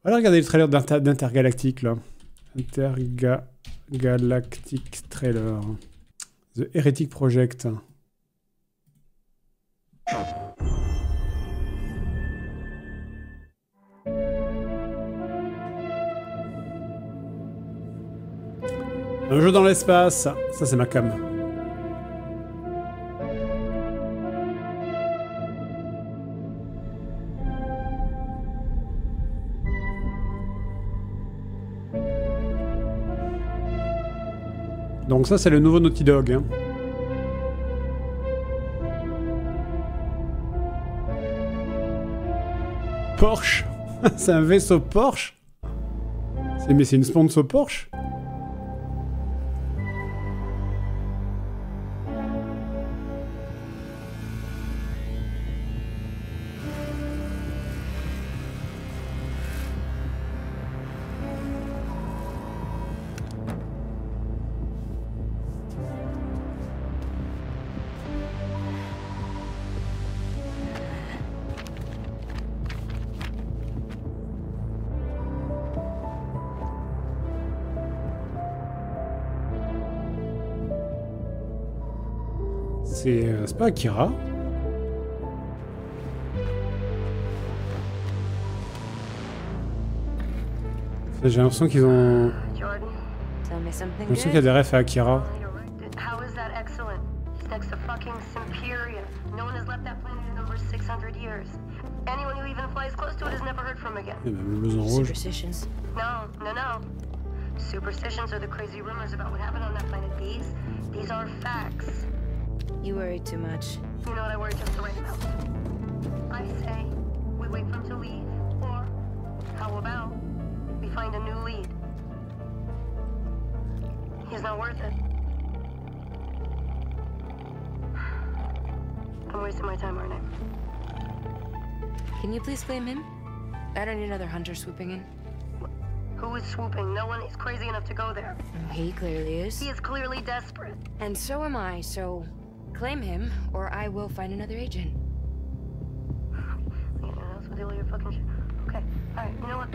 Allez regarder le trailer d'Intergalactic, là. Intergalactic trailer. The Heretic Project. Un jeu dans l'espace. Ça, c'est ma cam. Donc ça, c'est le nouveau Naughty Dog. Hein. Porsche. C'est un vaisseau Porsche. Mais c'est une sponsor Porsche. C'est pas Akira. J'ai l'impression qu'ils ont... J'ai l'impression qu'il y a des refs à Akira. Il y a même le blouson rouge. Superstitions are the crazy rumors about what happened on that planet. These are facts. You worry too much. You know what I worry just the right amount. I say we wait for him to leave, or how about we find a new lead? He's not worth it. I'm wasting my time, aren't I? Can you please blame him? I don't need another hunter swooping in. Who is swooping? No one is crazy enough to go there. He clearly is. He is clearly desperate. And so am I, so claim him, or I will find another agent. Anyone else with all your fucking shit? Okay, alright, you know what?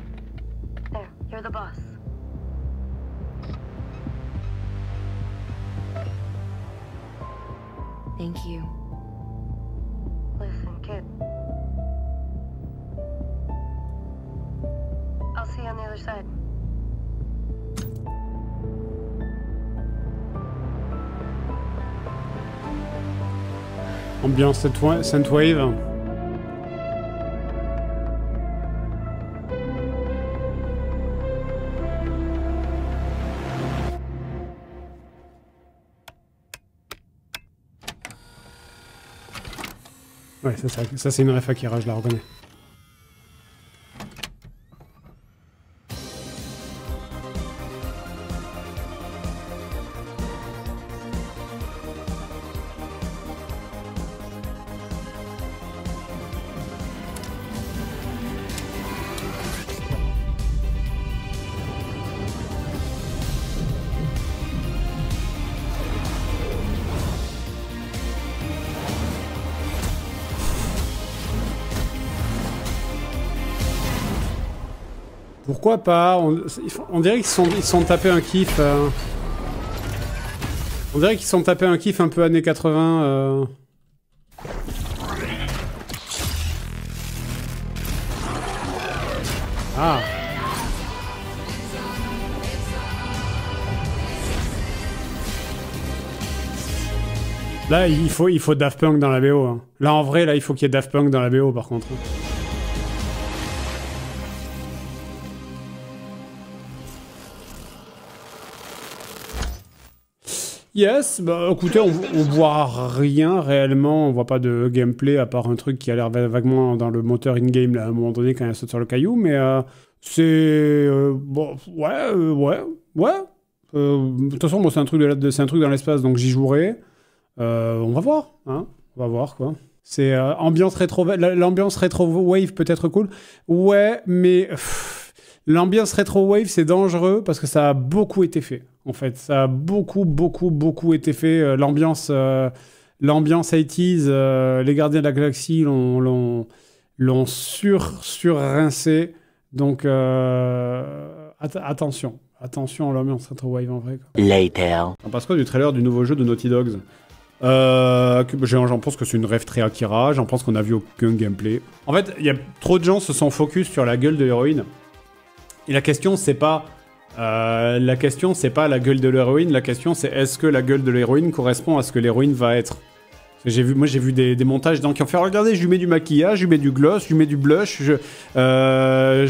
There, you're the boss. Thank you. Listen, kid. I'll see you on the other side. Ambiance Synthwave. Ouais, ça c'est une ref Akira, je la reconnais. Pourquoi pas? On dirait qu'ils se sont tapés un kiff. On dirait qu'ils se sont tapés un kiff un peu années 80. Ah. Là, il faut Daft Punk dans la BO. Hein. Là, en vrai, là, il faut qu'il y ait Daft Punk dans la BO, par contre. Yes, bah écoutez, on voit rien réellement, on voit pas de gameplay à part un truc qui a l'air vaguement dans le moteur in-game là, à un moment donné quand elle saute sur le caillou, mais c'est... bon, ouais. De toute façon, moi c'est un truc dans l'espace, donc j'y jouerai. On va voir, hein, on va voir quoi. C'est ambiance rétro... L'ambiance rétro-wave peut être cool. Ouais, mais... L'ambiance rétro-wave, c'est dangereux parce que ça a beaucoup été fait. En fait, ça a beaucoup été fait. L'ambiance 80s, les Gardiens de la Galaxie l'ont sur-rincé. Donc, attention. Attention à l'ambiance Retrowave en vrai. Quoi. Later. On passe quoi du trailer du nouveau jeu de Naughty Dogs? J'en pense que c'est une rêve très Akira, j'en pense qu'on a vu aucun gameplay. En fait, il y a trop de gens se sont focus sur la gueule de l'héroïne. Et la question, c'est pas la gueule de l'héroïne, la question c'est est-ce que la gueule de l'héroïne correspond à ce que l'héroïne va être. J'ai vu des montages qui ont fait regardez, je lui mets du maquillage, je lui mets du gloss, je lui mets du blush. Elle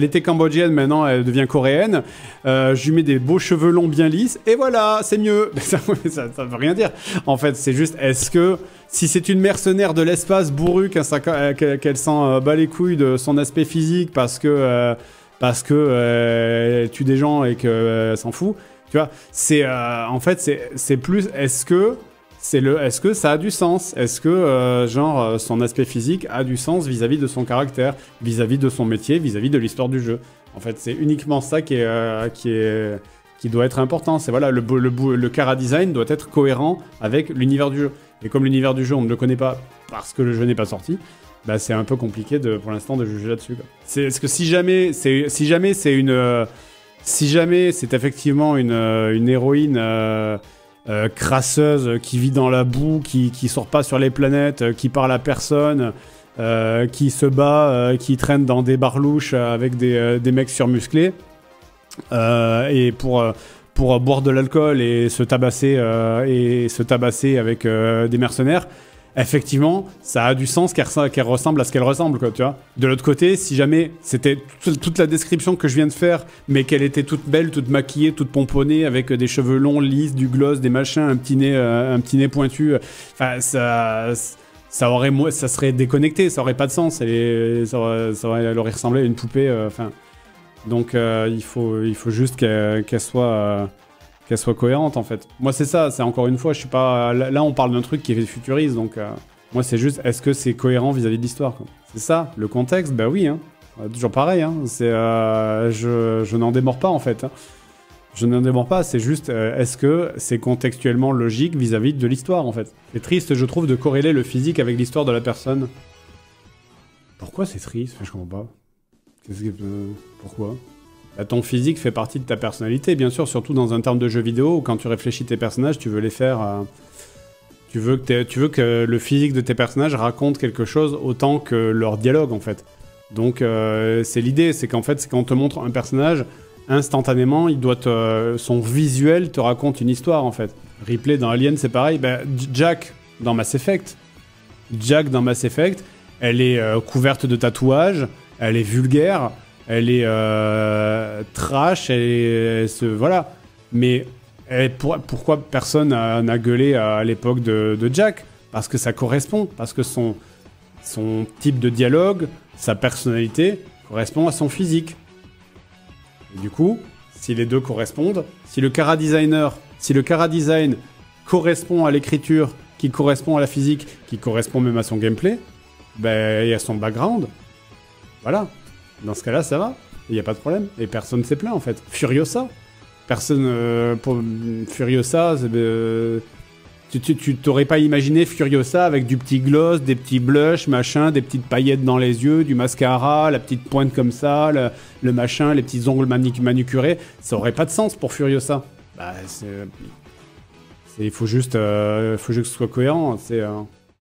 était cambodgienne, maintenant elle devient coréenne. Je lui mets des beaux cheveux longs bien lisses et voilà, c'est mieux. Ça veut rien dire. En fait, c'est juste est-ce que si c'est une mercenaire de l'espace bourrue qu'elle s'en bat les couilles de son aspect physique parce que elle tue des gens et qu'elle s'en fout, tu vois, en fait c'est plus est-ce que ça a du sens? Est-ce que, son aspect physique a du sens vis-à-vis de son caractère, vis-à-vis de son métier, vis-à-vis de l'histoire du jeu? En fait, c'est uniquement ça qui doit être important. C'est voilà, le chara-design doit être cohérent avec l'univers du jeu. Et comme l'univers du jeu, on ne le connaît pas parce que le jeu n'est pas sorti, bah c'est un peu compliqué pour l'instant de juger là-dessus. Est-ce que si jamais c'est effectivement une héroïne... crasseuse qui vit dans la boue, qui sort pas sur les planètes, qui parle à personne, qui se bat, qui traîne dans des barlouches avec des mecs surmusclés, et pour boire de l'alcool et se tabasser avec des mercenaires. Effectivement, ça a du sens qu'elle ressemble à ce qu'elle ressemble, quoi, tu vois. De l'autre côté, si jamais c'était toute la description que je viens de faire, mais qu'elle était toute belle, toute maquillée, toute pomponnée, avec des cheveux longs, lisses, du gloss, des machins, un petit nez pointu, enfin, ça serait déconnecté, ça aurait pas de sens. Elle aurait ressemblé à une poupée, enfin. Donc, il faut juste qu'elle soit cohérente en fait. Moi c'est ça, c'est encore une fois, je suis pas... Là on parle d'un truc qui est futuriste, donc moi c'est juste, est-ce que c'est cohérent vis-à-vis de l'histoire, quoi. C'est ça, le contexte, bah oui, hein. Toujours pareil, hein. Je n'en démords pas en fait. Hein. Je n'en démords pas, c'est juste, est-ce que c'est contextuellement logique vis-à-vis de l'histoire en fait. C'est triste, je trouve, de corréler le physique avec l'histoire de la personne. Pourquoi c'est triste? Je comprends pas. Pourquoi? Bah, ton physique fait partie de ta personnalité, bien sûr, surtout dans un terme de jeu vidéo où quand tu réfléchis tes personnages, tu veux les faire... tu veux que le physique de tes personnages raconte quelque chose autant que leur dialogue, en fait. Donc, c'est l'idée, c'est qu'en fait, c'est quand on te montre un personnage, instantanément, son visuel te raconte une histoire, en fait. Ripley dans Alien, c'est pareil. Bah, Jack dans Mass Effect, elle est couverte de tatouages, elle est vulgaire... Elle est trash, voilà. Mais pourquoi personne n'a gueulé à l'époque de Jack? Parce que ça correspond, parce que son type de dialogue, sa personnalité correspond à son physique. Et du coup, si les deux correspondent, si le chara-design correspond à l'écriture, qui correspond à la physique, qui correspond même à son gameplay, ben, et à son background, voilà. Dans ce cas-là, ça va. Il n'y a pas de problème. Et personne ne s'est plaint, en fait. Furiosa. Furiosa, tu t'aurais pas imaginé Furiosa avec du petit gloss, des petits blushs, machin, des petites paillettes dans les yeux, du mascara, la petite pointe comme ça, le machin, les petits ongles manucurés. Ça aurait pas de sens pour Furiosa. Bah, il faut juste que ce soit cohérent.